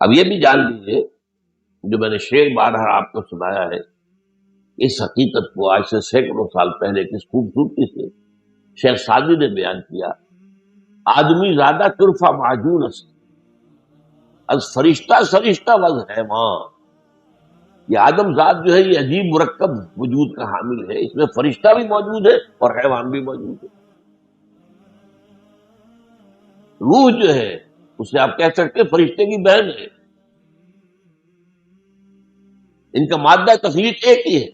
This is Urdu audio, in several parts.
اب یہ بھی جان لیجیے، جو میں نے شعر بارہا آپ کو سنایا ہے، اس حقیقت کو آج سے سینکڑوں سال پہلے کس خوبصورتی سے شیخ سعدی نے بیان کیا۔ آدمی زیادہ طرفہ معجون است، از فرشتہ سرشتہ وز حیوان۔ یہ آدم ذات جو ہے یہ عجیب مرکب وجود کا حامل ہے، اس میں فرشتہ بھی موجود ہے اور حیوان بھی موجود ہے۔ روح جو ہے اسے آپ کہہ سکتے ہیں فرشتے کی بہن ہے، ان کا مادہ تخلیق ایک ہی ہے،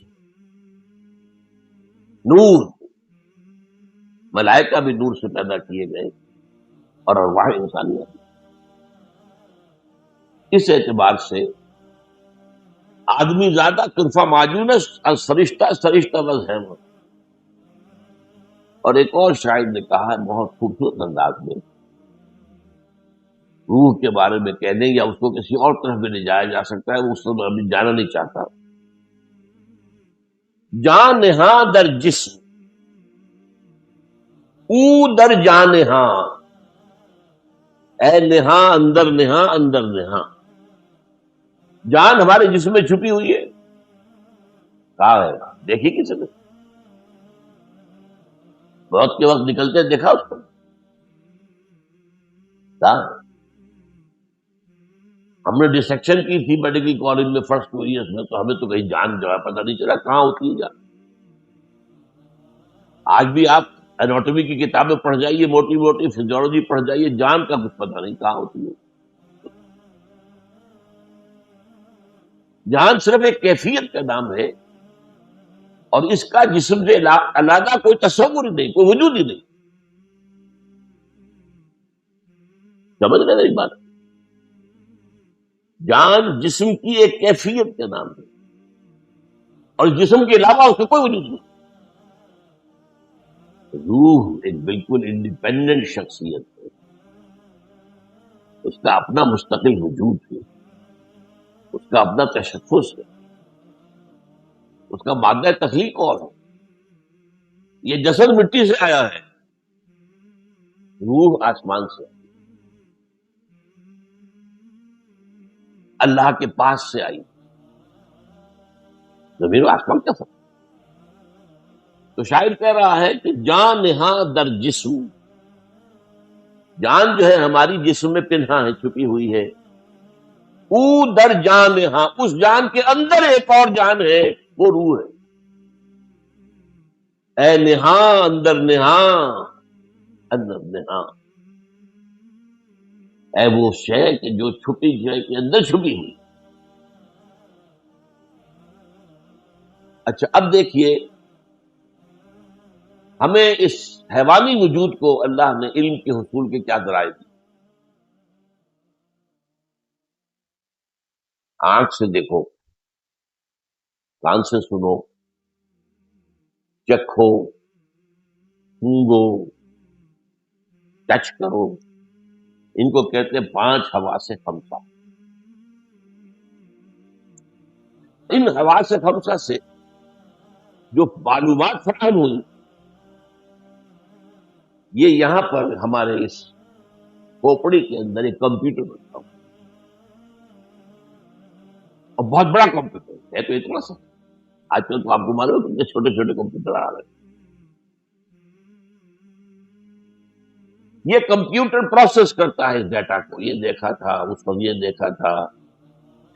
نور۔ ملائکہ بھی نور سے پیدا کیے گئے اور ارواح انسانیت۔ اس اعتبار سے آدمی زیادہ طرفہ معجون است، از فرشتہ سرشتہ وز حیوان۔ اور ایک اور شاعر نے کہا ہے بہت خوبصورت انداز میں، روح کے بارے میں کہنے یا اس کو کسی اور طرف بھی لے جایا جا سکتا ہے، وہ اس کو میں ابھی جانا نہیں چاہتا۔ جان نہاں در جسم او در جان نہاں، اے نہاں اندر نہاں اندر نہاں۔ جان ہمارے جسم میں چھپی ہوئی ہے، کہاں ہے؟ دیکھی کسی نے؟ موت کے وقت نکلتے دیکھا اس کو؟ کہاں ہے؟ ہم نے ڈسیکشن کی تھی میڈیکل کالج میں فرسٹ ایئرس میں، تو ہمیں تو کہیں جان جو ہے پتہ نہیں چلا کہاں ہوتی ہے جان۔ آج بھی آپ اناٹومی کی کتابیں پڑھ جائیے، موٹی موٹی فزیولوجی پڑھ جائیے، جان کا کچھ پتہ نہیں کہاں ہوتی ہے۔ جان صرف ایک کیفیت کا نام ہے، اور اس کا جسم سے علیحدہ کوئی تصور ہی نہیں، کوئی وجود ہی نہیں۔ سمجھ رہے میری بات؟ جان جسم کی ایک کیفیت کا نام ہے، اور جسم کے علاوہ اس کا کوئی وجود نہیں۔ روح ایک بالکل انڈیپینڈنٹ شخصیت ہے، اس کا اپنا مستقل وجود ہے، اس کا اپنا تشخص ہے، اس کا مادہ تخلیق اور ہے۔ یہ جسد مٹی سے آیا ہے، روح آسمان سے، اللہ کے پاس سے آئی۔ زمین و آسمان کا فرق۔ تو شاعر کہہ رہا ہے کہ جان نہاں در جسم، جان جو ہے ہماری جسم میں پنہا ہے، چھپی ہوئی ہے۔ او در جان نہاں، اس جان کے اندر ایک اور جان ہے، وہ روح ہے۔ اے نہاں اندر نہاں اندر نہاں، اے وہ شے کہ جو چھپی شے کے اندر چھپی ہوئی۔ اچھا اب دیکھیے، ہمیں اس حیوانی وجود کو اللہ نے علم کے حصول کے کیا ذرائع دی؟ آنکھ سے دیکھو، کان سے سنو، چکھو، سونگو، ٹچ کرو، ان کو کہتے ہیں پانچ حواس خمسہ۔ ان حواس خمسہ سے جو معلومات فراہم ہوئی، یہ یہاں پر ہمارے اس کھوپڑی کے اندر ایک کمپیوٹر بنتا ہوں، اور بہت بڑا کمپیوٹر ہے تو اتنا سا۔ آج کل تو آپ کو معلوم ہے کہ چھوٹے چھوٹے کمپیوٹر آ رہے ہیں۔ یہ کمپیوٹر پروسیس کرتا ہے اس ڈیٹا کو، یہ دیکھا تھا، اس وقت یہ دیکھا تھا،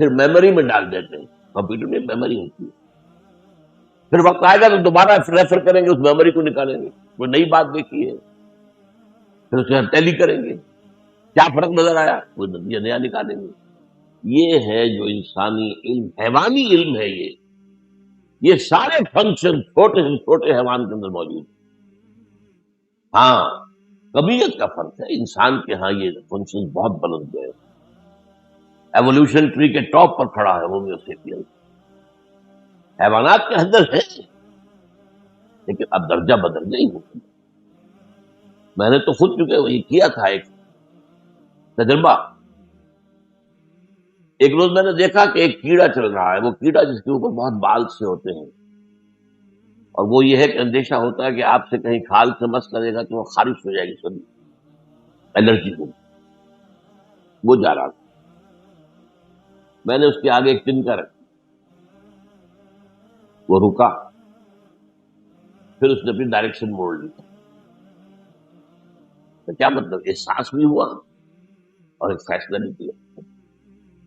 پھر میموری میں ڈال دیتے ہیں۔ کمپیوٹر میں میموری ہوتی ہے، پھر وقت آئے گا تو دوبارہ ریفر کریں گے، اس میموری کو نکالیں گے، کوئی نئی بات دیکھی ہے پھر اسے ہم ٹیلی کریں گے، کیا فرق نظر آیا، کوئی نتیجہ نیا نکالیں گے۔ یہ ہے جو انسانی علم، حیوانی علم ہے یہ سارے فنکشن چھوٹے سے چھوٹے حیوان کے اندر موجود ہیں۔ ہاں طبیعت کا فرق ہے، انسان کے ہاں یہ فنکشن بہت بلند ہے، ایوولوشن ٹری کے ٹاپ پر کھڑا ہے ہومو سیپین۔ حیوانات کے اندر ہے، لیکن اب درجہ بدل نہیں ہوتا۔ میں نے تو خود چونکہ وہی کیا تھا ایک تجربہ۔ ایک روز میں نے دیکھا کہ ایک کیڑا چل رہا ہے، وہ کیڑا جس کے اوپر بہت بال سے ہوتے ہیں، اور وہ یہ ہے کہ اندیشہ ہوتا ہے کہ آپ سے کہیں کھال سے مس کرے گا تو وہ خارش ہو جائے گی، سبھی الرجی ہو۔ وہ جا رہا تھا، میں نے اس کے آگے ایک تنکا رکھا، وہ رکا، پھر اس نے اپنی ڈائریکشن موڑ لی۔ تو کیا مطلب، احساس بھی ہوا اور ایک فیصلہ بھی کیا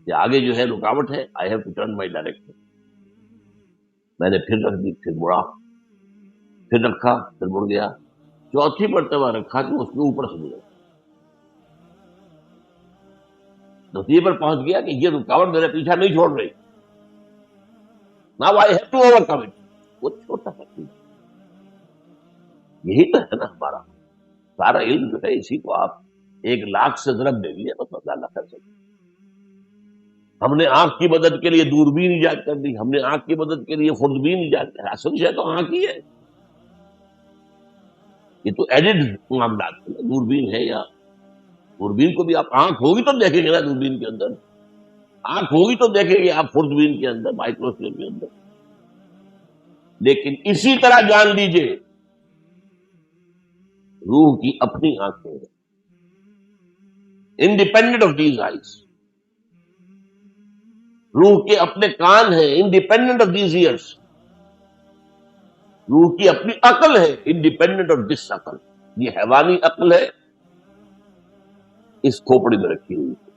کہ آگے جو ہے رکاوٹ ہے، I have to turn my direction. میں نے پھر رکھ دی، پھر مڑا، پھر رکھا، پھر مڑ گیا، چوتھی مرتبہ رکھا کہ اس کے اوپر سے گزرا، نتیجے پر پہنچ گیا کہ یہ رکاوٹ میرا پیچھا نہیں چھوڑ رہی، now I have to overcome it. وہ چھوٹا سا چیز، یہی تو ہے نا ہمارا سارا علم جو ہے، اسی کو آپ 1,00,000 سے ضرب دے دیے بس اللہ کر سکتے۔ ہم نے آنکھ کی مدد کے لیے دوربین ایجاد کر دی، ہم نے آنکھ کی مدد کے لیے خوردبین ایجاد کر، اصل شے تو آنکھ ہی ہے، یہ تو ایڈڈ معاملات ہے، دوربین ہے، یا دوربین کو بھی آپ آنکھ ہوگی تو دیکھیں گے نا، دوربین کے اندر آنکھ ہوگی تو دیکھیں گے آپ خوردبین کے اندر، مائکروسکوپ کے اندر۔ لیکن اسی طرح جان لیجئے روح کی اپنی آنکھیں ہیں، انڈیپینڈنٹ آف دیز آئیز، روح کے اپنے کان ہیں، انڈیپینڈنٹ آف دیز ایئرس، روح کی اپنی عقل ہے، انڈیپینڈنٹ آف دس عقل۔ یہ حیوانی عقل ہے، اس کھوپڑی میں رکھی ہوئی ہے،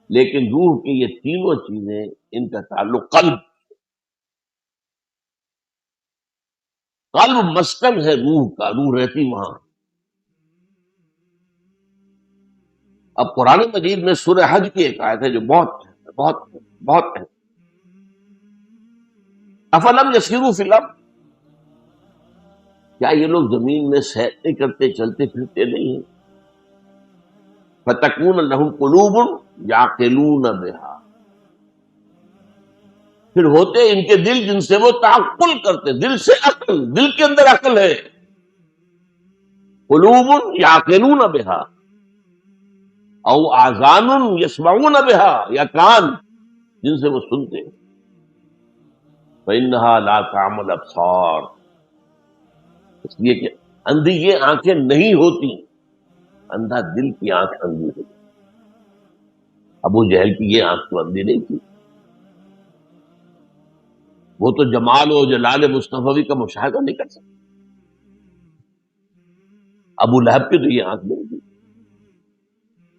لیکن روح کی یہ تینوں چیزیں، ان کا تعلق قلب، قلب مسکن ہے روح کا، روح رہتی وہاں۔ اب قرآن مجید میں سورہ حج کی ایک آیت ہے جو بہت بہت بہت ہے، افلم یسیروا فی الارض، کیا یہ لوگ زمین میں سیر نہیں کرتے، چلتے پھرتے نہیں ہیں؟ فتکون لہم قلوب یعقلون بہا، پھر ہوتے ان کے دل جن سے وہ تعقل کرتے، دل سے عقل، دل کے اندر عقل ہے، قلوب یعقلون بہا، او آذان یسمعون بہا، یا کان جن سے وہ سنتے ہیں۔ فإنها لا تعمى الأبصار، اس لیے کہ اندھی یہ آنکھیں نہیں ہوتی، اندھا دل کی آنکھ اندھی ہوتی۔ ابو جہل کی یہ آنکھ تو اندھی نہیں تھی، وہ تو جمال و جلال مصطفی کا مشاہدہ نہیں کر سکتا۔ ابو لہب کی تو یہ آنکھ نہیں تھی،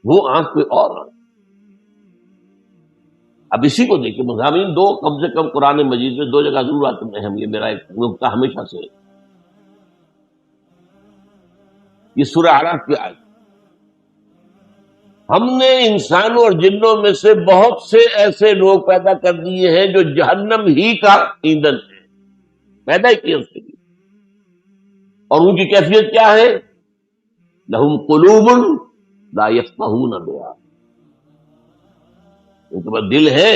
وہ آنکھ کوئی اور آنکھ۔ اب اسی کو دیکھیں مضامین دو کم سے کم قرآن مجید میں 2 جگہ ضرور آتے ہیں، ہم یہ میرا ایک نقطہ ہمیشہ سے ہے۔ یہ سورہ اعراف کی آیت، ہم نے انسانوں اور جنوں میں سے بہت سے ایسے لوگ پیدا کر دیے ہیں جو جہنم ہی کا ایندھن ہے، پیدا ہی کیے اس کے لیے، اور ان کی کیفیت کیا ہے؟ لہم قلوب لا یفقہون بہا، ان کے پاس دل ہے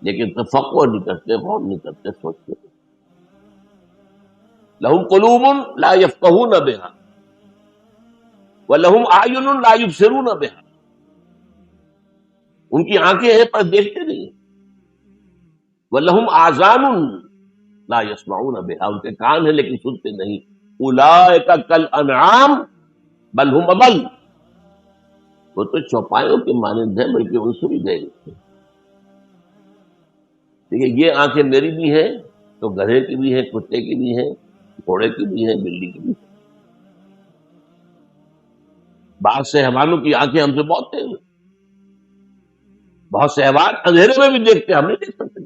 لیکن تفقہ نہیں کرتے، غور نہیں کرتے، سوچتے نہیں۔ لہم قلوب لا یفقہون بہا وَلَهُمْ أَعْيُنٌ لَا يُبْصِرُونَ بِهَا، ان کی آنکھیں ہیں پر دیکھتے نہیں۔ وَلَهُمْ آذَانٌ لَا يَسْمَعُونَ بِهَا، ان کے کان ہیں لیکن سنتے نہیں۔ أُولَٰئِكَ كَالْأَنْعَامِ بَلْ هُمْ أَضَلُّ، وہ تو چوپایوں کے مانند ہیں بلکہ ان سے بھی گئے۔ دیکھیے یہ آنکھیں میری بھی ہیں تو گدھے کی بھی ہیں، کتے کی بھی ہیں، گھوڑے کی بھی ہیں، بلی کی بھی ہیں۔ بعض سے حیوانوں کی آنکھیں ہم سے بہت تیز ہیں، بہت سے حیوان اندھیرے میں بھی دیکھتے ہیں، ہم نہیں دیکھ سکتے۔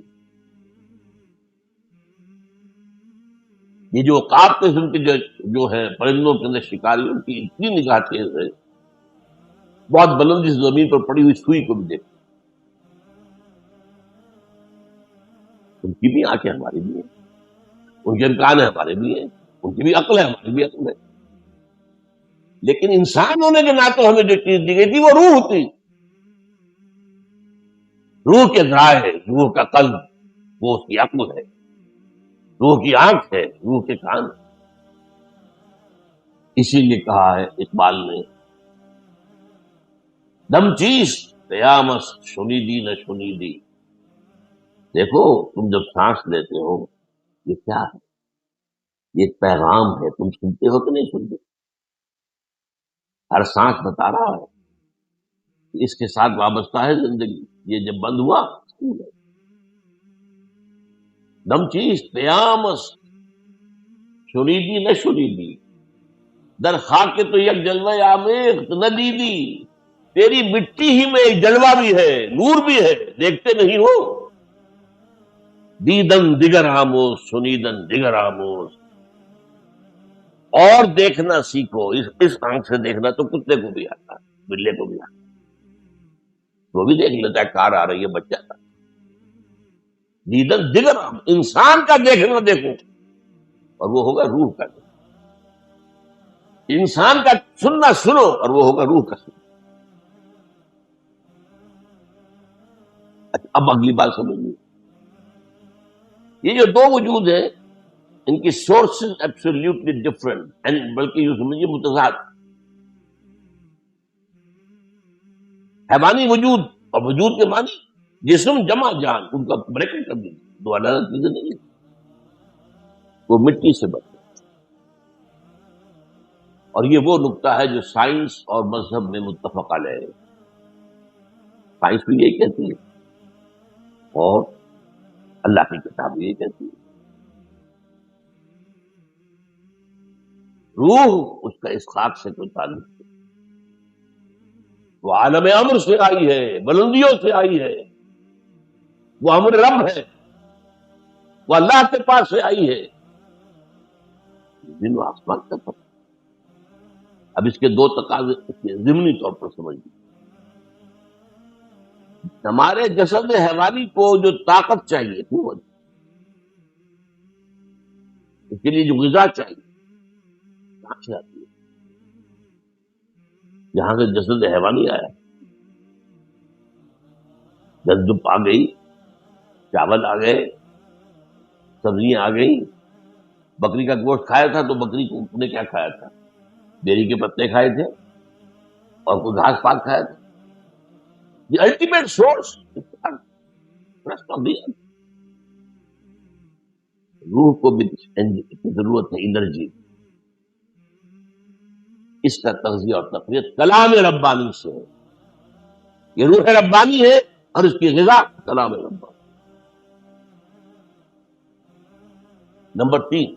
یہ جو عقاب قسم کے جو ہے پرندوں کے اندر شکاری، ان کی اتنی نگاہ تیز ہے، بہت بلندی سے زمین پر پڑی ہوئی سوئی کو بھی دیکھتے۔ ان کی بھی آنکھیں ہماری بھی ہیں، ان کے امکان ہے ہمارے بھی ہیں، ان کی بھی عقل ہے ہماری بھی عقل ہے، لیکن انسان ہونے کے ناطے ہمیں جو چیز دی گئی تھی وہ روح تھی، روح کے ذرائع ہے، روح کا قلب، وہ اس کی عقل ہے، روح کی آنکھ ہے، روح کے کان ہے۔ اسی لیے کہا ہے اقبال نے، دم چیست قیامت شنیدی نہ شنیدی، دیکھو تم جب سانس لیتے ہو یہ کیا ہے، یہ ایک پیغام ہے، تم سنتے ہو کہ نہیں سنتے؟ ہر سانس بتا رہا ہے اس کے ساتھ وابستہ ہے زندگی. یہ جب بند ہوا دم چیز قیامس شنیدی نہ شنیدی در خاک کے تو یک جلوہ آمیخت نہ دیدی. تیری مٹی ہی میں ایک جلوہ بھی ہے، نور بھی ہے، دیکھتے نہیں ہو. دیدن دیگر آموز سنیدن دیگر آموز. اور دیکھنا سیکھو. اس آنکھ سے دیکھنا تو کتے کو بھی آتا ہے، بلے کو بھی آتا ہے، وہ بھی دیکھ لیتا ہے کار آ رہی ہے بچہ کا. دیدن دیگر آموز، انسان کا دیکھنا دیکھو اور وہ ہوگا روح کا. انسان کا سننا سنو اور وہ ہوگا روح کا سنو. اب اگلی بات سمجھیے، یہ جو دو وجود ہیں ان کی سورسز ایبسولوٹلی ڈفرنٹ اینڈ بلکہ یہ سمجھیے متضاد. حیوانی وجود اور وجود کے معنی جسم جمع جان، ان کا بریکٹ کر دیجیے، دو الگ الگ چیزیں نہیں ہیں. وہ مٹی سے بنے اور یہ وہ نقطہ ہے جو سائنس اور مذہب میں متفق علیہ ہے. سائنس بھی یہی کہتی ہے اور اللہ کی کتاب بھی یہی کہتی ہے. روح اس کا اس خاک سے کوئی تعلق نہیں. وہ عالم امر سے آئی ہے، بلندیوں سے آئی ہے، وہ امر رب ہے، وہ اللہ کے پاس سے آئی ہے. زمین و آسمان کا فرق. اب اس کے دو تقاضے ضمنی طور پر سمجھیے. ہمارے جسد حیوانی کو جو طاقت چاہیے وہ اس کے لیے جو غذا چاہیے کہاں سے آتی ہے؟ جہاں سے جسد حیوانی آیا. دھوپ آ گئی، چاول آ گئے، سبزیاں آ گئی. بکری کا گوشت کھایا تھا تو بکری کو نے کیا کھایا تھا؟ بیری کے پتے کھائے تھے اور کوئی گھاس پات کھایا تھا. The ultimate source. روح کو بھی ضرورت ہے انرجی. اس کا تغذیہ اور تقویت کلام ربانی سے ہے. یہ روح ربانی ہے اور اس کی غذا کلام ربانی. نمبر 3،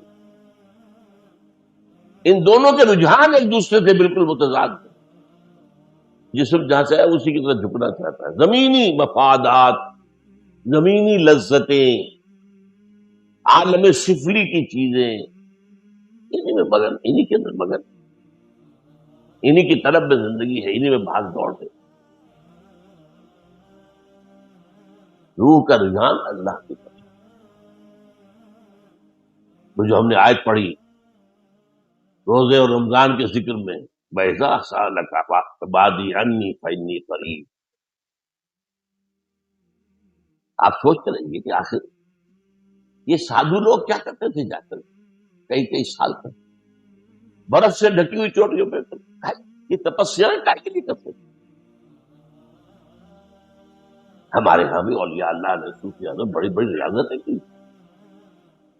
ان دونوں کے رجحان ایک دوسرے سے بالکل متضاد ہیں. جسم جہاں سے ہے اسی کی طرف جھکنا چاہتا ہے. زمینی مفادات، زمینی لذتیں، عالم سفلی کی چیزیں، انہی میں مگن، انہی کے اندر مگن، انہی کی طلب میں زندگی ہے، انہی میں بھاگ دوڑ ہے. روح کا رجحان اللہ کی طرف. وہ جو ہم نے آیت پڑھی روزے اور رمضان کے ذکر میں، وَإِذَا سَأَلَكَ عِبَادِي عَنِّي فَإِنِّي قَرِيبٌ. آپ سوچتے رہیے کہ آخر یہ سادھو لوگ کیا کرتے تھے جا کر کئی کئی سال تک برف سے ڈھکی ہوئی چوٹیوں پہ یہ تپسیا کے لیے کرتے تھے. ہمارے یہاں بھی اولیاء اللہ نے صوفیاء نے بڑی بڑی ریاضتیں کی،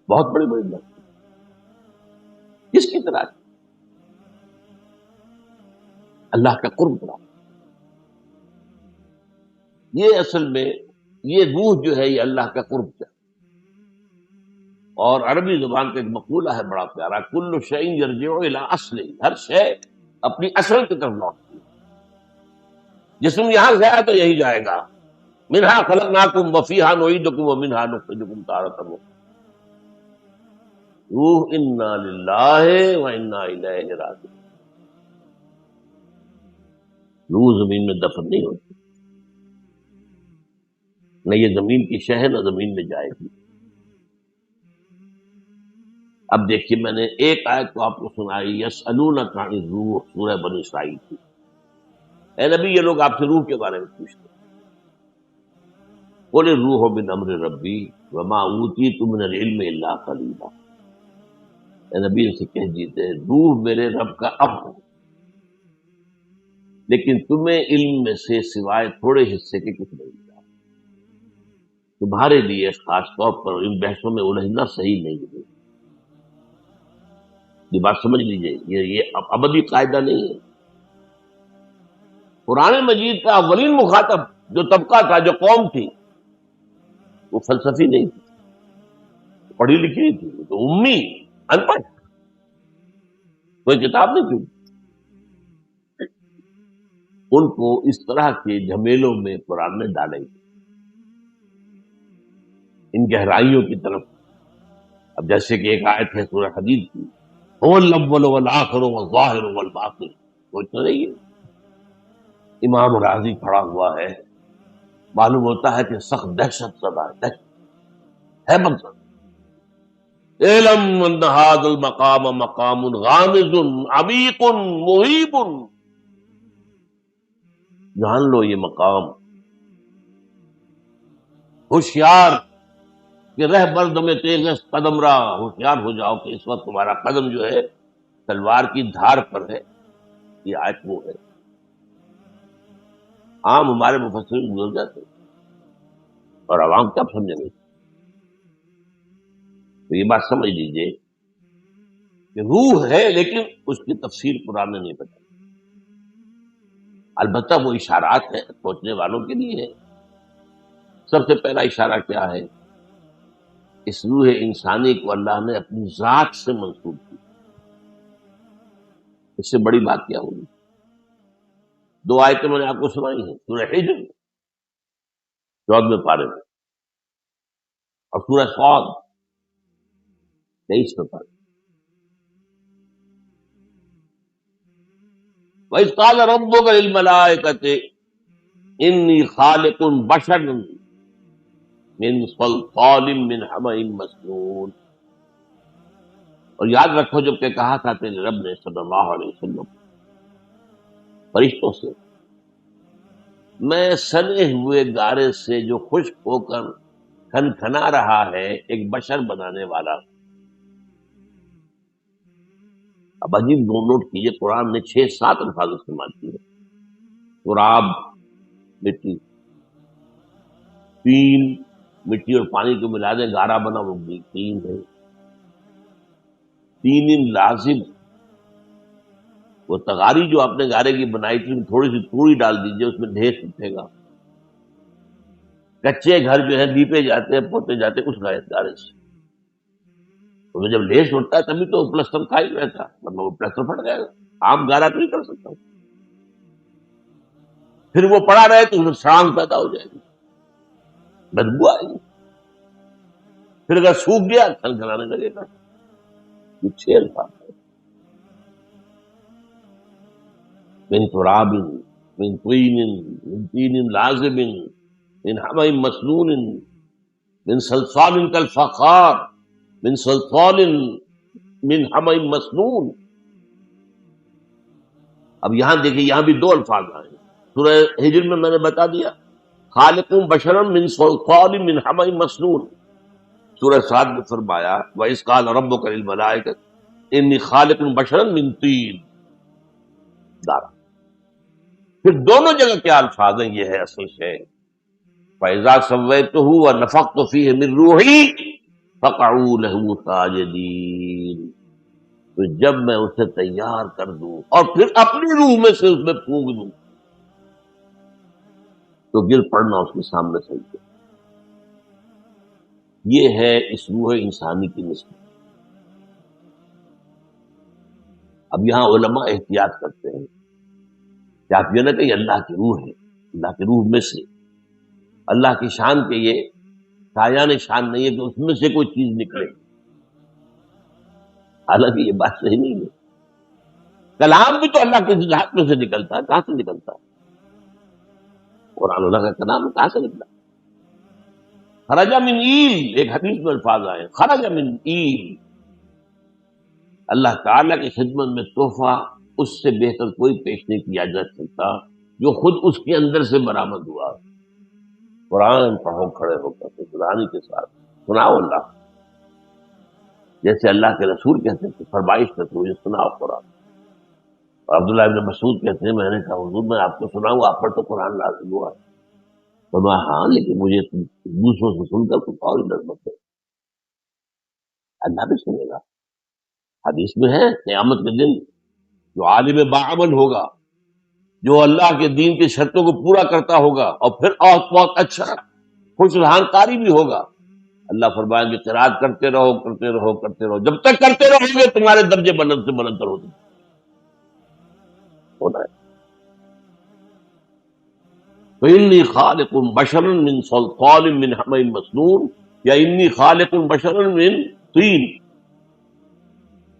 بہت بڑی بڑی ریاضتیں. کس کی طرح؟ اللہ کا قرب کرا. یہ اصل میں یہ روح جو ہے یہ اللہ کا قرب ہے. اور عربی زبان کا ایک مقولہ ہے بڑا پیارا، کل شیء یرجع الی اصلہ. ہر شے اپنی اصل کی طرف لوٹتی ہے. جسم یہاں سے آیا تو یہی جائے گا. منہا خلقناکم وفیہا نعیدکم ومنہا نخرجکم تارۃ اخرى. روح انا للہ وانا الیہ راجعون. روح زمین میں دفن نہیں ہوتی، نہ یہ زمین کی شہ نہ زمین میں جائے گی. اب دیکھیے میں نے ایک آیت تو آپ کو سنائی، یسألونک عن الروح، سورہ بنی اسرائیل کی. اے نبی یہ لوگ آپ سے روح کے بارے میں پوچھتے ہیں. قل الروح من امر ربی وما اوتیتم من العلم الا قلیلا. اے نبی ان سے کہہ دیتے روح میرے رب کا امر ہے، لیکن تمہیں علم میں سے سوائے تھوڑے حصے کے کچھ نہیں ملا. تمہارے لیے خاص طور پر ان بحثوں میں الجھنا صحیح نہیں ہے. یہ بات سمجھ لیجئے، یہ ابدی قاعدہ نہیں ہے. قرآن مجید کا اولین مخاطب جو طبقہ تھا، جو قوم تھی، وہ فلسفی نہیں تھی، پڑھی لکھی نہیں تھی، وہ تو امی، ان پڑھ، کوئی کتاب نہیں تھی. ان کو اس طرح کے جھمیلوں میں قرآن نے ڈالے، ان گہرائیوں کی طرف. اب جیسے کہ ایک آیت ہے سورہ حدید کی، هو الاول والآخر والظاہر والباطن، وہ تو نہیں ہے. امام راضی کھڑا ہوا ہے، معلوم ہوتا ہے کہ سخت دہشت زدہ ہے مقصد. اعلم ان هذا المقام مقام غامض عمیق مہیب، جان لو یہ مقام ہوشیار کہ رہ برد میں تیز قدم را، ہوشیار ہو جاؤ کہ اس وقت تمہارا قدم جو ہے تلوار کی دھار پر ہے. یہ آیت وہ ہے. عام ہمارے مفسرین گزر جاتے ہیں اور عوام کب سمجھیں گے؟ تو یہ بات سمجھ لیجئے کہ روح ہے، لیکن اس کی تفسیر قرآن نے نہیں بتائی. البتہ وہ اشارات ہیں سوچنے والوں کے لیے ہے. سب سے پہلا اشارہ کیا ہے؟ اس روح انسانی کو اللہ نے اپنی ذات سے منسوب کی. اس سے بڑی بات کیا ہوگی؟ دو آیتیں میں نے آپ کو سنائی ہیں، سورہ حجر 14ویں پارے میں، اور سورہ صاد 23ویں پارے. وَإِذْ قَالَ رَبُّكَ لِلْمَلَائِكَةِ إِنِّي خَالِقٌ بَشَرًا مِنْ صَلْصَالٍ مِنْ حَمَإٍ مَسْنُونٍ. اور یاد رکھو جب کہ کہا تھا تیرے رب نے صلی اللہ علیہ وسلم فرشتوں سے، میں سنے ہوئے گارے سے جو خشک ہو کر کھنکھنا رہا ہے ایک بشر بنانے والا. اب عجیب نوٹ کیجئے، قرآن نے 6-7 الفاظ استعمال کیے. تراب مٹی، تین مٹی اور پانی کو ملا دیں گارا بنا، وہ بھی تین ہے. تین لازم، وہ تغاری جو آپ نے گارے کی بنائی تھی تھوڑی سی توڑی ڈال دیجئے، اس میں ڈھیر اٹھے گا. کچے گھر جو ہے لیپے جاتے ہیں پوتے جاتے ہیں اس گارے سے، تو جب لیس اٹھتا ہے تبھی تو پلسٹر کھا ہی رہتا، ورنہ وہ پلسٹر پھٹ جائے گا. عام گارا تو نہیں کر سکتا. پھر وہ پڑا رہے تو اس میں سڑانگ پیدا ہو جائے گی، بدبو آئے گی. پھر اگر سوکھ گیا کھنکھنانے لگے گا. یہ 6 الفاظ ہیں. من تراب، من طین، من تین لازب، من حمأ مسنون، من صلصال کالفخار، من صلصال من حمأ مسنون. اب یہاں دیکھیں، یہاں بھی 2 الفاظ آئے. سورہ ہجر میں نے بتا دیا خالق بشرا من صلصال من حمأ مسنون. سورہ صاد میں فرمایا وَإِذْ قَالَ رَبُّكَ لِلْمَلَائِكَةِ إِنِّي خَالِقٌ بَشَرًا مِنْ طِينٍ. دارا. پھر دونوں جگہ کیا الفاظ ہیں، یہ ہے اصل شے. فَإِذَا سَوَّيْتُهُ وَنَفَخْتُ فِيهِ مِنْ رُوحِي فَقَعُوا لَهُ سَاجِدِينَ. تو جب میں اسے تیار کر دوں اور پھر اپنی روح میں سے اس میں پھونک دوں تو گر پڑنا اس کے سامنے سجدے. یہ ہے اس روح انسانی کی نسبت. اب یہاں علماء احتیاط کرتے ہیں کہ آپ یہ نہ کہ یہ اللہ کی روح ہے، اللہ کی روح میں سے، اللہ کی شان کے یہ شایان شان نہیں ہے کہ اس میں سے کوئی چیز نکلے. حالانکہ یہ بات صحیح نہیں ہے. کلام بھی تو اللہ کے ذات میں سے نکلتا ہے، کہاں سے نکلتا ہے؟ قرآن اللہ کا کلام کہاں سے نکلا؟ خرج من ایل، ایک حدیث میں الفاظ آئے خرج من ایل. اللہ تعالیٰ کی خدمت میں تحفہ اس سے بہتر کوئی پیش نہیں کیا جا سکتا جو خود اس کے اندر سے برآمد ہوا. قرآن پڑھو کھڑے ہو کر قرآن کے ساتھ سناؤ اللہ، جیسے اللہ کے رسول کہتے تھے فرمائش کرتے ہوئے سناؤ قرآن. اور عبداللہ ابن مسعود کہتے ہیں میں نے کہا حضور میں آپ کو سناؤں، آپ پر تو قرآن نازل ہوا ہے. فرمایا ہاں لیکن مجھے دوسروں سے سن کر کچھ اور ہی نظمت ہے. اللہ بھی سنے گا. حدیث میں ہے قیامت کے دن جو عالم باعمل ہوگا جو اللہ کے دین کی شرطوں کو پورا کرتا ہوگا اور پھر اور بہت اچھا خوش رہانکاری بھی ہوگا، اللہ فرمائیں گے قرات کرتے رہو کرتے رہو کرتے رہو، جب تک کرتے رہو گے تمہارے درجے بلند سے بلند تر ہونا ہے۔ فإنی خالق بشرا من صلصال من حمأ مسنون، یا انی خالق بشرا من طین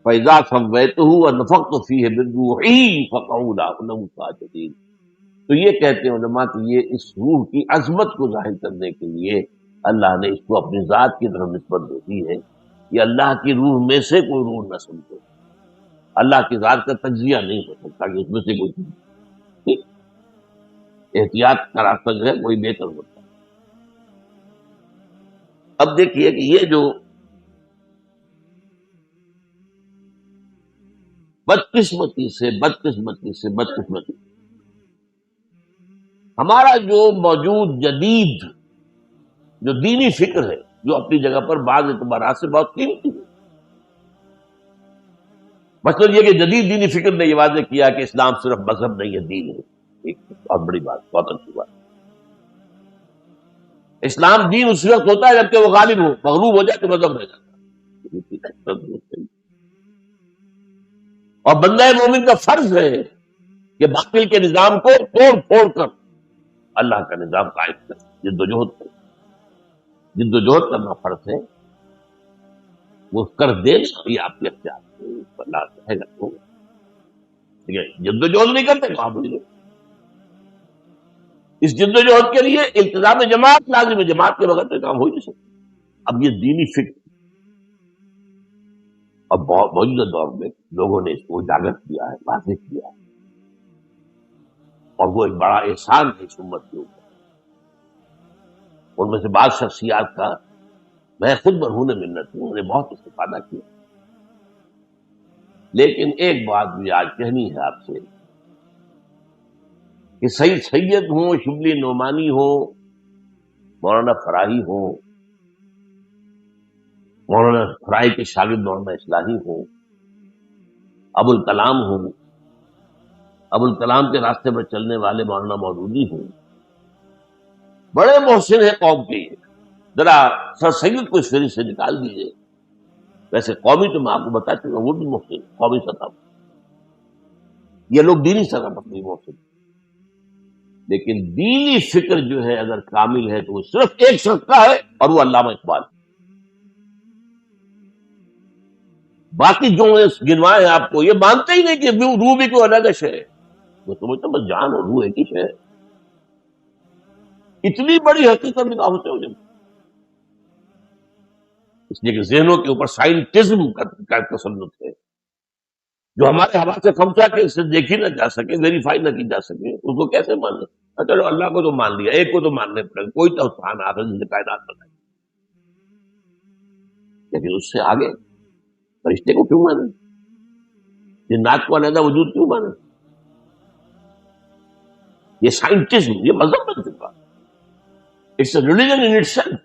فإذا سویتہ ونفخت فیہ من روحی فقعوا له ساجدین۔ تو یہ کہتے ہیں علماء کہ یہ اس روح کی عظمت کو ظاہر کرنے کے لیے اللہ نے اس کو اپنی ذات کی طرف نسبت دے دی ہے۔ یہ اللہ کی روح میں سے کوئی روح نہ سمجھو، اللہ کی ذات کا تجزیہ نہیں ہو سکتا کہ اس میں سے کوئی چیز، احتیاط کا راستہ جو ہے کوئی بہتر ہوتا ہے۔ اب دیکھیے کہ یہ جو بدقسمتی سے ہمارا جو موجود جدید جو دینی فکر ہے، جو اپنی جگہ پر بعض اعتبارات سے بہت قیمتی ہے، مطلب یہ کہ جدید دینی فکر نے یہ واضح کیا کہ اسلام صرف مذہب نہیں ہے، دین ہے۔ ایک بہت بڑی بات، بہت اچھی بات۔ اسلام دین اس وقت ہوتا ہے جبکہ وہ غالب ہو، مغلوب ہو جائے تو مذہب رہ جاتا ہے۔ اور بندہ مومن کا فرض ہے کہ باطل کے نظام کو توڑ پھوڑ کر اللہ کا نظام قائم کرے، جد و جہد کرنا فرض ہے۔ وہ کر دینا یہ آپ کے اختیار ہے، اللہ کہے گا تو ٹھیک ہے۔ جد و جہد نہیں کرتے تو آپ نہیں، اس جد و جہد کے لیے التزام جماعت لازم ہے، جماعت کے بغیر تو کام ہو ہی نہیں سکتا۔ اب یہ دینی فکر اب موجودہ دور میں لوگوں نے اس کو اجاگر کیا ہے، واضح کیا ہے، اور وہ ایک بڑا احسان ہے اس امت کے اوپر۔ ان میں سے بعض شخصیات کا میں خود مرہون منت ہوں، انہوں نے بہت استفادہ کیا۔ لیکن ایک بات بھی آج کہنی ہے آپ سے کہ سید ہوں، شبلی نعمانی ہوں، مولانا فراہی ہوں، مولانا فراہی کے شاگرد مولانا اصلاحی ہوں، ابو الکلام ہوں، ابو الکلام کے راستے پر چلنے والے مولانا مودودی ہوں، بڑے محسن ہیں قوم کے۔ ذرا سر سید کو اس فہرست سے نکال دیجئے۔ ویسے قومی تو میں آپ کو بتا چکا وہ بھی محسن قومی سطح پر، یہ لوگ دینی سطح پر نہیں محسن، لیکن دینی فکر جو ہے اگر کامل ہے تو وہ صرف ایک شخص کا ہے، اور وہ علامہ اقبال۔ باقی جو گنوائے ہیں آپ کو، یہ مانتے ہی نہیں کہ روح بھی کوئی الگ ہے، وہ سمجھتا بس جان اور روح ایک ہی ہے۔ اتنی بڑی حقیقت میں ہوتے ہو جب، اس لیے کہ ذہنوں کے اوپر سائنٹزم کا تسلط ہے، جو ہمارے حوالے سے خمسہ کے سے دیکھی نہ جا سکے، ویریفائی نہ کی جا سکے، اس کو کیسے ماننا؟ چلو اللہ کو تو مان لیا، ایک کو تو ماننے پڑے گا، کوئی تو سبحان آخر جس نے کائنات بنائی، لیکن اس سے آگے فرشتے کو کیوں مانے؟ جنات کو علیحدہ وجود کیوں مانے؟ یہ سائنٹزم، یہ مذہب بن چکا، it's a religion in itself.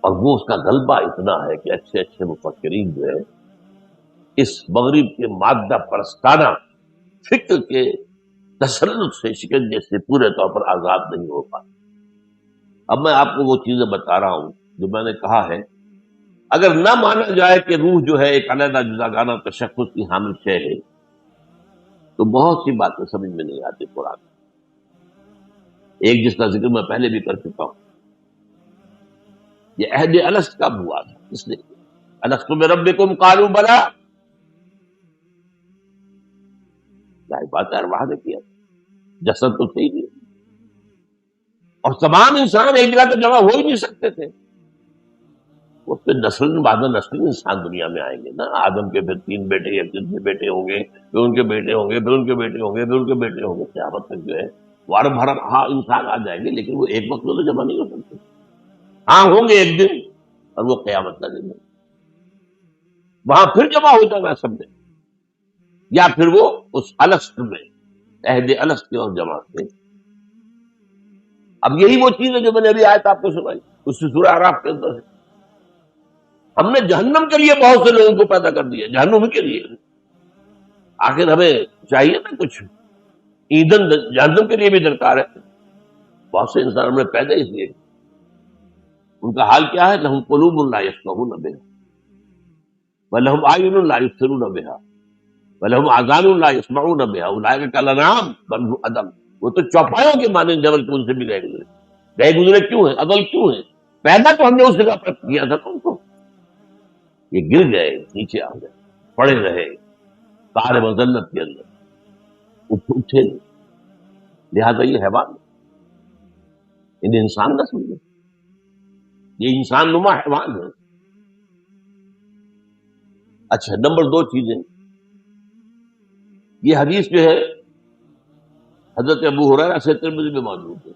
اور وہ اس کا غلبہ اتنا ہے کہ اچھے اچھے مفکرین جو ہے اس مغرب کے مادہ پرستانہ فکر کے تسلط سے، شکنجے سے پورے طور پر آزاد نہیں ہو پاتے۔ اب میں آپ کو وہ چیزیں بتا رہا ہوں جو میں نے کہا ہے، اگر نہ مانا جائے کہ روح جو ہے ایک علیحدہ جداگانہ تشخص کی حامل شے ہے، تو بہت سی باتیں سمجھ میں نہیں آتی قرآن۔ ایک جس کا ذکر میں پہلے بھی کر چکا ہوں، یہ عہد الست کب ہوا تھا، کس نے کیا؟ الست بربکم قالوا بلا، ظاہر بات ہے ارواح نے کیا، جسد تو صحیح نہیں، اور تمام انسان ایک جگہ تو جمع ہو ہی نہیں سکتے تھے، اس پہ نسل بعد نسل انسان دنیا میں آئیں گے نا، آدم کے پھر 3 بیٹے یا 3 بیٹے ہوں گے، پھر ان کے بیٹے ہوں گے، پھر ان کے بیٹے ہوں گے، پھر ان کے بیٹے ہوں گے، قیامت تک جو ہے وار بھر ہاں انسان آ جائیں گے، لیکن وہ ایک وقت میں تو جمع نہیں ہو سکتے، ہاں ہوں گے ایک دن، اور وہ قیامت کا دن ہے، وہاں پھر جمع ہو جائے گا سب نے، یا پھر وہ اس الست میں عہد الست کے اور جمع سے۔ اب یہی وہ چیز ہے جو میں نے ابھی آیت آپ کو سنائی، اس سے سورہ اعراف کے اندر ہے۔ ہم نے جہنم کے لیے بہت سے لوگوں کو پیدا کر دیا، جہنم کے لیے، آخر ہمیں چاہیے نا کچھ ایندھن جہنم کے لیے بھی درکار ہے. بہت سے انسان ہمیں پیدا اس لیے، ان کا حال کیا ہے؟ لہم قلوب لا یفقہون بہا ولہم اعین لا یبصرون بہا ولہم آذان لا یسمعون بہا اولئک کالانعام بل ھم اضل. وہ تو چوپایوں کے مانند جبل کے ان سے بھی گئے گزرے کیوں ہیں؟ اضل کیوں ہیں؟ پیدا تو ہم نے اس جگہ پر کیا تھا نا ان کو. یہ گر گئے، نیچے آ گئے، پڑے رہے تار مذلت کے اندر، اٹھے نہیں. لہٰذا یہ حیوان، انہیں انسان نہ سمجھے، یہ انسان نما حیوان ہے. اچھا، نمبر 2 چیزیں، یہ حدیث جو ہے حضرت ابو ہریرہ سے ترمذی میں موجود ہے.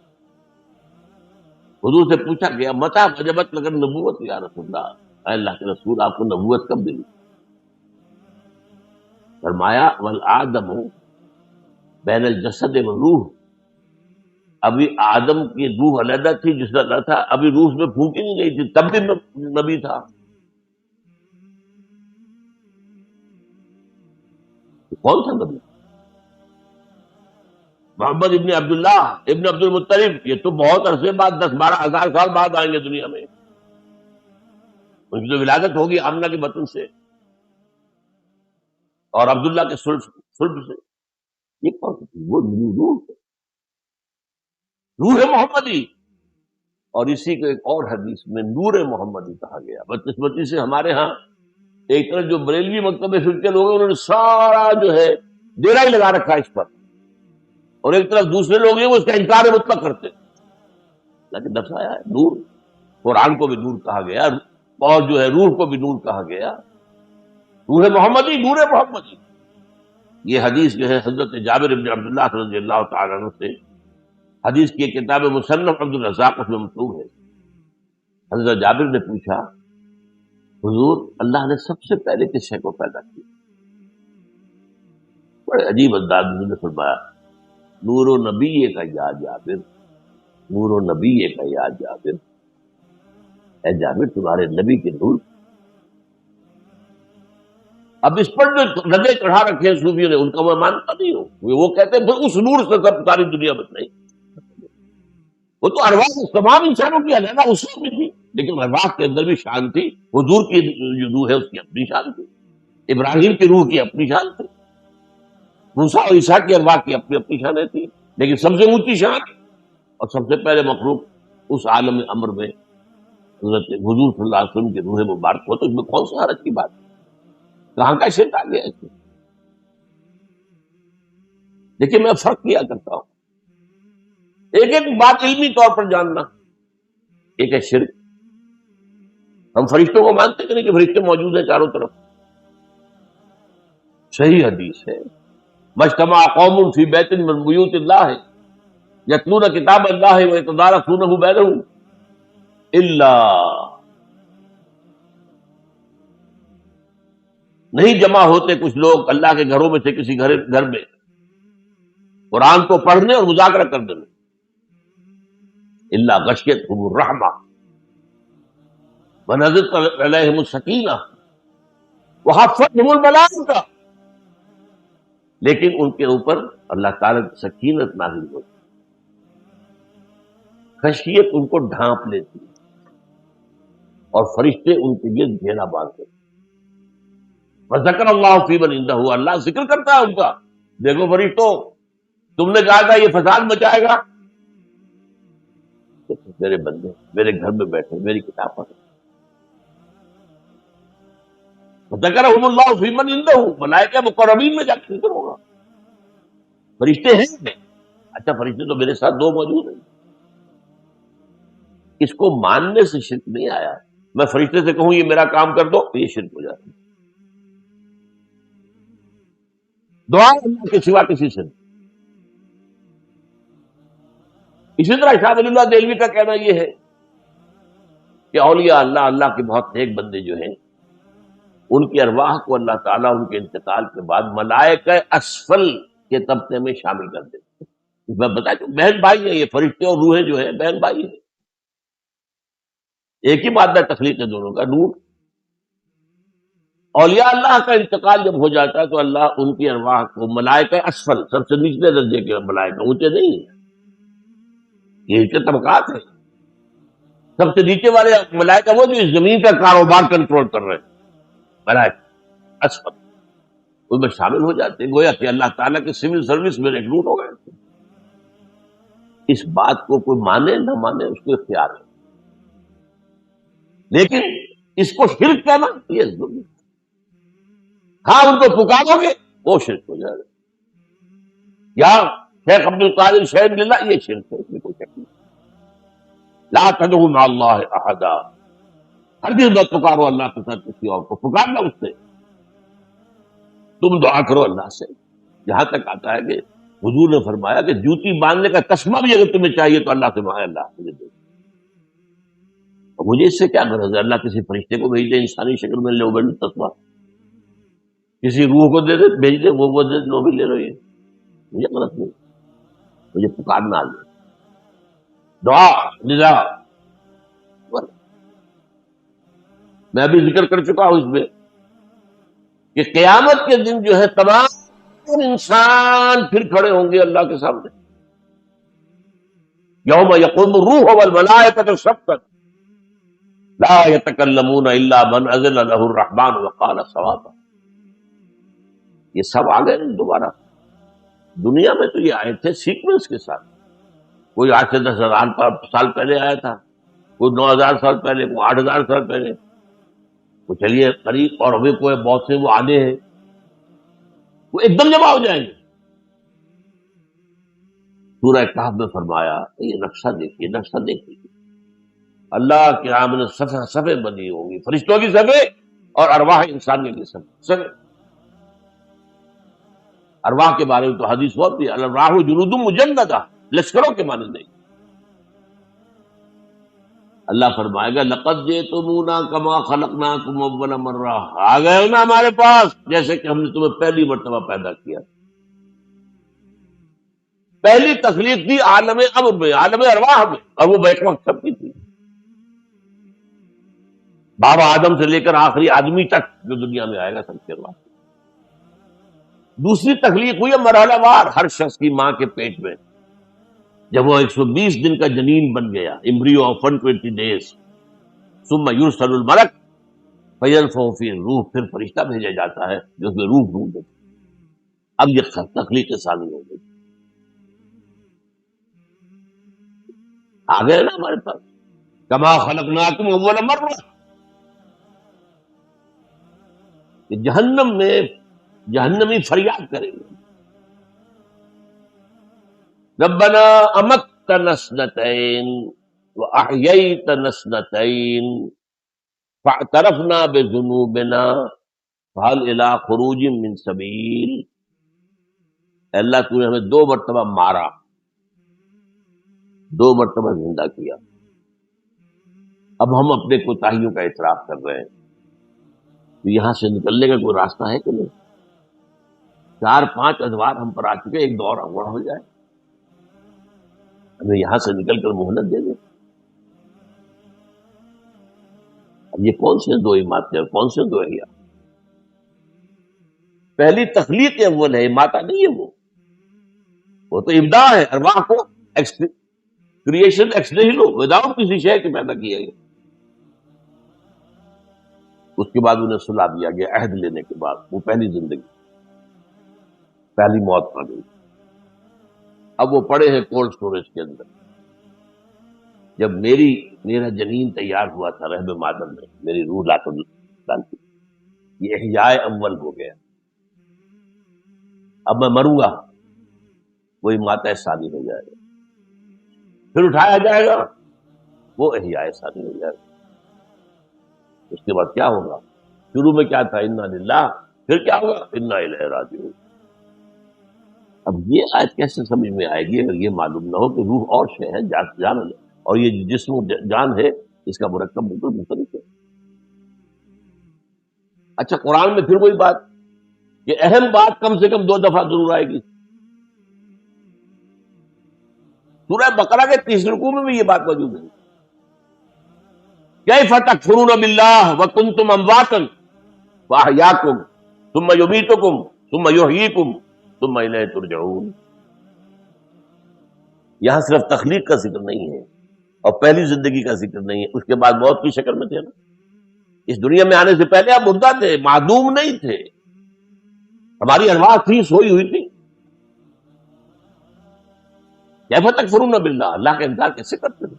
حضور سے پوچھا گیا متى وجبت لك النبوت یا رسول اللہ، اے اللہ کے رسول آپ کو نبوت کب ملی؟ فرمایا والآدم بین الجسد والروح، ابھی آدم کی روح علیحدہ تھی جسم نہ تھا، ابھی روح میں پھونک ہی نہیں گئی تھی، تب بھی نبی تھا. کون تھا نبی؟ محمد ابن عبداللہ ابن عبد المطلب. یہ تو بہت عرصے بعد 10-12 ہزار سال بعد آئیں گے دنیا میں. ان کی تو ولادت ہوگی آمنہ کے بطن سے اور عبداللہ کے صلب سے. یہ کون سی؟ وہ روح محمدی. اور اسی کو ایک اور حدیث میں نور محمدی کہا گیا. بدقسمتی سے ہمارے ہاں ایک طرف جو بریلوی مکتب فکر کے لوگ ہیں انہوں نے سارا جو ہے ڈیرا ہی لگا رکھا اس پر، اور ایک طرف دوسرے لوگ ہیں وہ اس کا انکار مطلق کرتے. لیکن نفس آیا ہے نور، قرآن کو بھی نور کہا گیا اور جو ہے روح کو بھی نور کہا گیا. روح محمدی، نور محمدی. یہ حدیث جو ہے حضرت جابر بن عبداللہ رضی اللہ تعالیٰ عنہ سے، حدیث کی کتاب مصنف عبد الرزاق اس میں مطلوب ہے. حضرت جابر نے پوچھا حضور اللہ نے سب سے پہلے کس شے کو پیدا کیا؟ بڑے عجیب انداز میں فرمایا نور و نبی کا یا جابر، نور و نبی کا یا جابر، اے جابر تمہارے نبی کے نور. اب اس پر جو ردے چڑھا رکھے ہیں صوفیوں نے، ان کا میں مانتا نہیں ہوں. وہ کہتے ہیں پھر اس نور سے سب ساری دنیا بچ نہیں. وہ تو ارواح تمام انسانوں کی علیحدہ اصول بھی تھی، لیکن ارواح کے اندر بھی شان تھی. حضور کی جو روح ہے اس کی اپنی شان تھی، ابراہیم کی روح کی اپنی شان تھی، موسیٰ اور عیسیٰ کی ارواح کی اپنی اپنی شانیں تھی. لیکن سب سے اونچی شان اور سب سے پہلے مخلوق اس عالم امر میں حضرت حضور صلی اللہ علیہ وسلم کی روح مبارک ہو. تو اس میں کون سی حرج کی بات ہے؟ کہاں کا شرک آ گیا اس میں؟ دیکھیے میں فرق کیا کرتا ہوں، ایک ایک بات علمی طور پر جاننا، ایک ہے شرک. ہم فرشتوں کو مانتے کہ نہیں کہ فرشتے موجود ہیں چاروں طرف؟ صحیح حدیث ہے مجتمع قوم فی بیت من بیوت اللہ یتلون کتاب اللہ ویتدارسونہ بینہم الا، نہیں جمع ہوتے کچھ لوگ اللہ کے گھروں میں سے کسی گھر میں قرآن کو پڑھنے اور مذاکرہ کرنے میں، الا غشیتہم الرحمہ ونزلت علیہم السکینہ وحفتہم الملائکہ، لیکن ان کے اوپر اللہ تعالیٰ کی سکینت نازل ہوتی، خشیت ان کو ڈھانپ لیتی اور فرشتے ان کے لیے گھیرا باندھتے. وذکر اللہ فی من عندہ، اللہ ذکر کرتا ہے ان کا. دیکھو فرشتوں تم نے کہا تھا یہ فساد مچائے گا، میرے بندے میرے گھر میں بیٹھے میری کتاب پڑھ. وذکرہم اللہ فی من عندہ، ملائکہ مقربین میں جا کے ذکر ہوگا. فرشتے ہیں، اچھا فرشتے تو میرے ساتھ 2 موجود ہیں. اس کو ماننے سے شرک نہیں آیا. میں فرشتے سے کہوں یہ میرا کام کر دو، یہ شرک ہو جاتا ہے. دعا اللہ کے سوا کسی سے نہیں. اسی طرح شاہ ولی اللہ دہلوی کا کہنا یہ ہے کہ اولیاء اللہ کے بہت نیک بندے جو ہیں ان کی ارواح کو اللہ تعالیٰ ان کے انتقال کے بعد ملائکہ اسفل کے طبقے میں شامل کر دیتے ہیں. میں بتا دوں بہن بھائی ہیں یہ فرشتے اور روحیں جو ہیں بہن بھائی ہیں، ایک ہی مادہ تخلیق ہے دونوں کا، نور. اولیاء اللہ کا انتقال جب ہو جاتا ہے تو اللہ ان کی ارواح کو ملائکہ اسفل، سب سے نچلے درجے کے ملائکہ، اونچے نہیں ہیں، یہ اونچے طبقات ہیں، سب سے نیچے والے ملائکہ وہ جو اس زمین کا کاروبار کنٹرول کر رہے ہیں، ملائکہ اسفل ان میں شامل ہو جاتے ہیں، گویا کہ اللہ تعالیٰ کے سول سروس میں ریکروٹ ہو گئے. اس بات کو کوئی مانے نہ مانے اس کو اختیار ہے، لیکن اس کو شرک کہنا یہ ظلم ہے. ہاں ان کو پکارو گے وہ شرک ہو جائے گا، یا شیخ عبد القادر شیخ للہ یہ شرک ہے، اس میں کوئی شک نہیں. لا تدعوا مع اللہ احدا، ہرگز مت پکارو اللہ کے ساتھ کسی اور کو، پکارنا اس سے، تم دعا کرو اللہ سے. یہاں تک آتا ہے کہ حضور نے فرمایا کہ جوتی باندھنے کا تسمہ بھی اگر تمہیں چاہیے تو اللہ سے مانگے، اللہ مجھے دے. اور مجھے اس سے کیا غرض ہے؟ اللہ کسی فرشتے کو بھیج دے انسانی شکل میں، لے وہ بند تسمہ، کسی روح کو دے دے بھیج دے، وہ دے لو بھی لے لو، یہ مجھے غلط نہیں، مجھے پکارنا آ جائے، دعا ندا. میں ابھی ذکر کر چکا ہوں اس میں کہ قیامت کے دن جو ہے تمام انسان پھر کھڑے ہوں گے اللہ کے سامنے. یوم یقوم الروح والملائکۃ صفا لا یتکلمون الا من اذن له الرحمن وقال صوابا. یہ سب آ گئے دوبارہ. دنیا میں تو یہ آئے تھے سیکوینس کے ساتھ، کوئی 8 سے 10,000 سال پہلے آیا تھا، کوئی 9,000 سال پہلے، کوئی 8,000 سال پہلے، وہ چلیے قریب، اور ابھی کوئی بہت سے وہ آنے ہیں، وہ ایک دم جمع ہو جائیں گے. سورہ کہف میں فرمایا یہ نقشہ دیکھیے، نقشہ دیکھیے، اللہ کے آمنے صفحہ صفحے بنی ہوں گی، فرشتوں کی صفحے اور ارواح انسانیوں کی صفحے. ارواح کے بارے میں تو حدیث ہوتی ہے، الارواح جنود مجندہ، لشکروں کے معنی نہیں. اللہ فرمائے گا لقد جئتمونا کما خلقناکم اول مرہ، آ گئے ہو نا ہمارے پاس جیسے کہ ہم نے تمہیں پہلی مرتبہ پیدا کیا. پہلی تخلیق تھی عالم امر میں، عالم ارواح میں، اور وہ بیک وقت سب کی تھی، بابا آدم سے لے کر آخری آدمی تک جو دنیا میں آئے گا سب کے ارواح. دوسری تخلیق ہوئی ہے مرحلہ وار، ہر شخص کی ماں کے پیٹ میں، جب وہ 120 دن کا جنین بن گیا، امبریو آف 120 days، ثم یرسل الملک فینفخ فیہ الروح، پھر فرشتہ بھیجا جاتا ہے جو اس میں روح ڈھونڈ دیتا. اب یہ تخلیق ثانی ہو گئی، آ گئے نا ہمارے پاس کما خلقناکم اول مرہ. کہ جہنم میں جہنمی فریاد کریں گے ربنا امتنا اثنتین واحییتنا اثنتین فاعترفنا بذنوبنا فهل الى خروج من سبیل. اے اللہ تو نے ہمیں 2 مرتبہ مارا، 2 مرتبہ زندہ کیا، اب ہم اپنے کوتاہیوں کا اعتراف کر رہے ہیں، تو یہاں سے نکلنے کا کوئی راستہ ہے کہ نہیں؟ 4-5 ادوار ہم پر آ چکے، ایک دور اور ہو جائے، ہمیں یہاں سے نکل کر مہلت دے دیں. اب یہ کون سے 2 اماتیں، کون سے 2 احیاء؟ پہلی تخلیق اول ہے، اماتہ نہیں ہے، وہ تو ابداع ہے، ارواح کو کریشن ایکس نہیلو، وداؤٹ کسی شے کے پیدا کیا گیا. اس کے بعد انہیں سلا دیا گیا عہد لینے کے بعد، وہ پہلی زندگی، پہلی موت پا گئی. اب وہ پڑے ہیں کولڈ سٹوریج کے اندر. جب میرا جنین تیار ہوا تھا رحم مادر میں، میری روح لا کر ڈالتی، یہ احیاء اول ہو گیا. اب میں مروں گا، وہی ماتہ ثانی ہو جائے گا، پھر اٹھایا جائے گا، وہ احیاء ثانی ہو جائے گا. اس کے بعد کیا ہوگا؟ شروع میں کیا تھا انا للہ، پھر کیا ہوگا انا الیہ راجعون. اب یہ آیت کیسے سمجھ میں آئے گی اگر یہ معلوم نہ ہو کہ روح اور شے ہے، جان ہے، اور یہ جسم و جان ہے، اس کا مرکب بالکل مختلف ہے. اچھا قرآن میں پھر وہی بات کہ اہم بات کم سے کم 2 دفعہ ضرور آئے گی. سورہ بقرہ کے 30 رکوع میں بھی یہ بات موجود ہے. کیف تکفرون باللہ وکنتم امواتا فاحیاکم ثم یمیتکم ثم یحییکم ثم الیہ ترجعون. یہاں صرف تخلیق کا ذکر نہیں ہے اور پہلی زندگی کا ذکر نہیں ہے، اس کے بعد موت کی شکل میں تھے نا. اس دنیا میں آنے سے پہلے آپ مردہ تھے، معدوم نہیں تھے. ہماری ارواح تھی، سوئی ہوئی تھی. کیف تکفرون باللہ، اللہ کا انکار کیسے کرتے تھے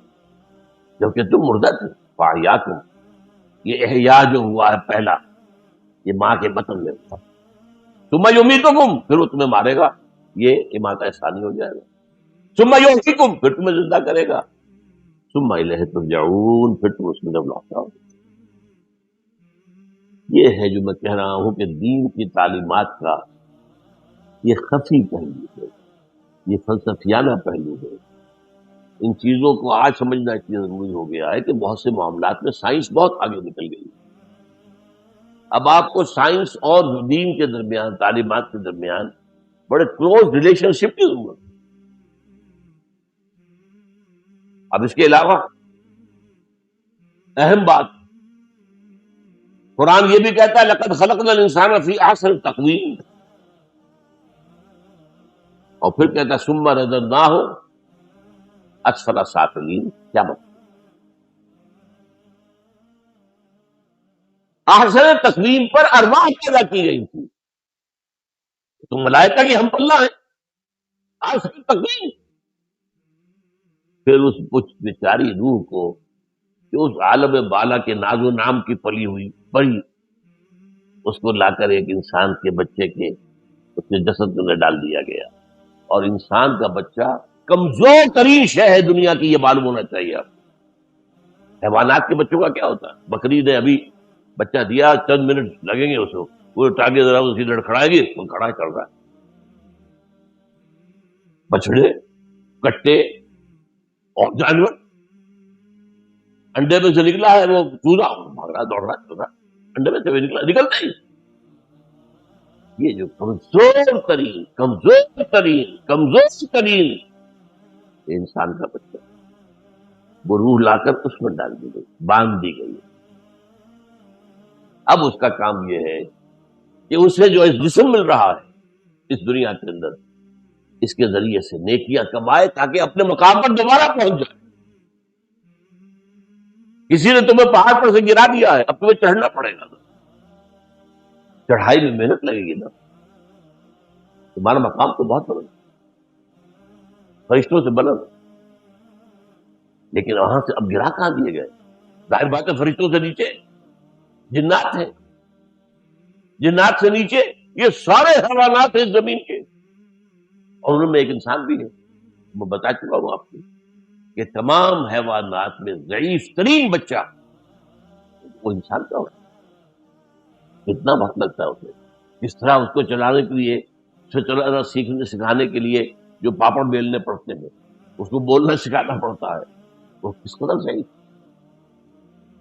جبکہ تم مردہ تھے. فاحیاکم، یہ احیا جو ہوا ہے پہلا، یہ ماں کے بطن میں تھا. ثم یمیتکم، پھر وہ تمہیں مارے گا، یہ اماتہ ثانی ہو جائے گا. ثم یحییکم، پھر تمہیں زندہ کرے گا. ثم الیہ ترجعون، پھر تم اس میں جب لوٹ آؤ. یہ ہے جو میں کہہ رہا ہوں کہ دین کی تعلیمات کا یہ خفی پہلو ہے، یہ فلسفیانہ پہلو ہے. ان چیزوں کو آج سمجھنا اتنی ضروری ہو گیا ہے کہ بہت سے معاملات میں سائنس بہت آگے نکل گئی. اب آپ کو سائنس اور دین کے درمیان، تعلیمات کے درمیان بڑے کلوز ریلیشن شپ کی ضرورت ہے. اب اس کے علاوہ اہم بات، قرآن یہ بھی کہتا ہے لقد خلقنا الانسان فی احسن تقویم، اور پھر کہتا ہے ثم رددناہ اسفل سافلین. کیا مطلب؟ احسن تقویم پر ارواح پیدا کی گئی تھی، تو ملائکہ کی ہم پلہ ہیں. احسن تقویم. پھر اس بیچاری روح کو جو اس عالم بالا کے ناز و نام کی پلی ہوئی پڑی، اس کو لا کر ایک انسان کے بچے کے اس کے جسد میں ڈال دیا گیا. اور انسان کا بچہ کمزور ترین شے ہے دنیا کی، یہ معلوم ہونا چاہیے آپ کو. حیوانات کے بچوں کا کیا ہوتا ہے؟ بکری نے ابھی بچہ دیا، چند منٹ لگیں گے اس کو، وہ ٹانگے ذرا اسی لڑکھڑائے گی، وہ کھڑا چل رہا ہے. بچڑے، کٹے اور جانور، انڈے میں سے نکلا ہے وہ چوزا، بھاگ رہا دوڑ رہا چل رہا، انڈے میں سے بھی نکلتا ہی. یہ جو کمزور ترین انسان کا بچہ، وہ روح لا کر اس میں ڈال دی گئی، باندھ دی گئی. اب اس کا کام یہ ہے کہ اسے جو اس جسم مل رہا ہے اس دنیا کے اندر، اس کے ذریعے سے نیکیاں کمائے تاکہ اپنے مقام پر دوبارہ پہنچ جائے. کسی نے تمہیں پہاڑ پر سے گرا دیا ہے، اب تمہیں چڑھنا پڑے گا. چڑھائی میں محنت لگے گی نا. تمہارا مقام تو بہت بلند، فرشتوں سے بلند، لیکن وہاں سے اب گرا کہاں دیے گئے؟ ظاہر بات ہے فرشتوں سے نیچے جنات ہیں، جنات سے نیچے یہ سارے حیوانات ہیں زمین کے، اور ان میں ایک انسان بھی ہے. میں بتا چکا ہوں آپ کو کہ تمام حیوانات میں ضعیف ترین بچہ وہ انسان کا ہوتا ہے. اتنا وقت لگتا ہے اسے، اس طرح اس کو چلانے کے لیے، اسے چلانا سکھانے کے لیے جو پاپڑ بیلنے پڑتے ہیں، اس کو بولنا سکھانا پڑتا ہے، وہ کس قدر ضعیف.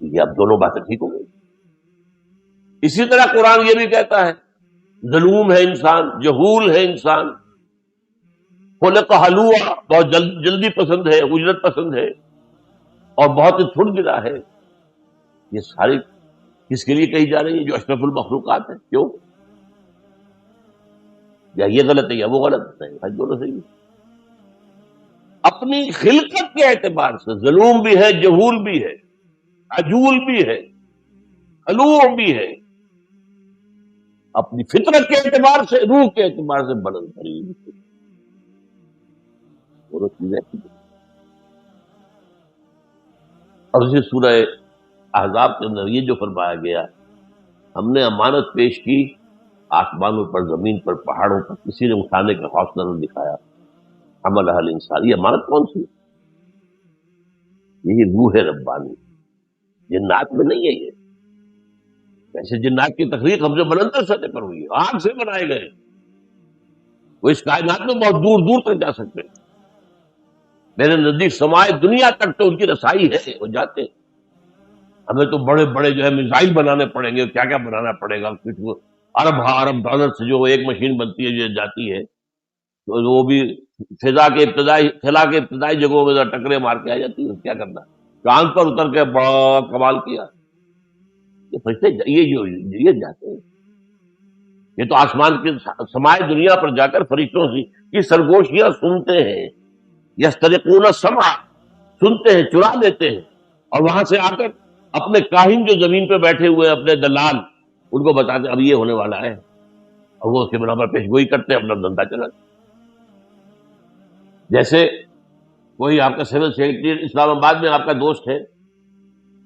یہ اب دونوں باتیں ٹھیک ہو گئی. اسی طرح قرآن یہ بھی کہتا ہے ظلوم ہے انسان، جہول ہے انسان، خلق حلوہ، بہت جلدی پسند ہے، اجرت پسند ہے، اور بہت ہی تھڑ گرا ہے. یہ ساری کس کے لیے کہی جا رہی ہے؟ جو اشرف المخلوقات ہے. کیوں؟ یا یہ غلط ہے یا وہ غلط ہے؟ بھائی دونوں صحیح. اپنی خلقت کے اعتبار سے ظلوم بھی ہے، جہول بھی ہے، عجول بھی ہے، حلوہ بھی ہے. اپنی فطرت کے اعتبار سے، روح کے اعتبار سے بلند ترین. دونوں چیزیں. اور اسی سورہ احزاب کے اندر یہ جو فرمایا گیا، ہم نے امانت پیش کی آسمانوں پر، زمین پر، پہاڑوں پر، کسی نے اٹھانے کا حوصلہ نہ دکھایا. حملہ الانسان، یہ امانت کون سی؟ یہی روح ربانی. جنات میں نہیں ہے یہ. ویسے جنات کی تخلیق ہم سے بلندر سطح پر ہوئی ہے، آگ سے بنائے گئے، وہ اس کائنات میں بہت دور دور تک جا سکتے ہیں. میرے نزدیک سمائے دنیا تک تو ان کی رسائی ہے، وہ جاتے ہیں. ہمیں تو بڑے بڑے جو ہے میزائل بنانے پڑیں گے، کیا کیا بنانا پڑے گا. ارب ڈالر سے جو ایک مشین بنتی ہے جو جاتی ہے، تو وہ بھی خلا کے ابتدائی جگہوں میں ٹکرے مار کے آ جاتی ہے. کیا کرنا؟ چاند پر اتر کے بڑا کمال کیا. یہ فرشتے یہ جاتے ہیں، یہ تو آسمان کے سمائے دنیا پر جا کر فرشتوں کی سرگوشیاں سنتے ہیں، یسترقون السمع، سنتے ہیں، چرا لیتے ہیں، اور وہاں سے آ کر اپنے کاہن جو زمین پہ بیٹھے ہوئے ہیں، اپنے دلال، ان کو بتاتے ہیں اب یہ ہونے والا ہے، اور وہ اس کے بنا پر پیش گوئی کرتے ہیں، اپنا دھندا چلاتے ہیں۔ جیسے کوئی آپ کا سول سیکرٹری اسلام آباد میں آپ کا دوست ہے،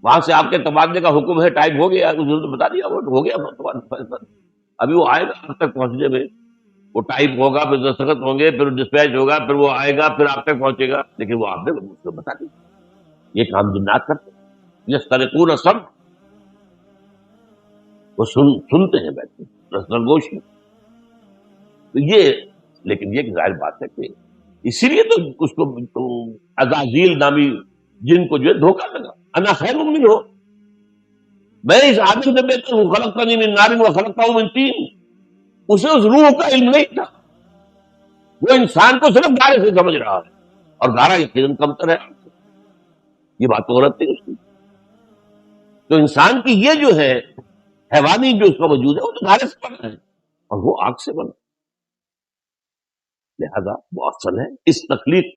وہاں سے آپ کے تبادلے کا حکم ہے، ٹائپ ہو گیا، اس نے بتا دیا وہ ہو گیا تبادلہ فیصلہ، ابھی وہ آئے گا آپ تک پہنچنے میں، وہ ٹائپ ہوگا، پھر دستخط ہوں گے، پھر ڈسپیچ ہوگا، پھر وہ آئے گا، پھر آپ تک پہنچے گا، لیکن وہ آپ نے اس کو بتا دیا۔ یہ کام جنات کرتے ہیں، یسترقون سب، وہ سنتے ہیں بیٹھے سرگوشی۔ تو یہ، لیکن یہ ظاہر بات ہے کہ اسی لیے تو اس کو عزازیل نامی جن کو جو ہے دھوکہ لگا، انا خیر منہ، میں اس آدمی سے بہتر ہوں، خلقتنی من نار و خلقتہ من طین، اسے اس روح کا علم نہیں تھا، وہ انسان کو صرف گارے سے سمجھ رہا ہے، اور گارا یقیناً کمتر ہے، یہ بات تو غلط تھی اس کی۔ تو انسان کی یہ جو ہے حیوانی جو اس کا وجود ہے وہ تو گارے سے بنا ہے، اور وہ آگ سے بنا، لہذا وہ افضل ہے اس تخلیق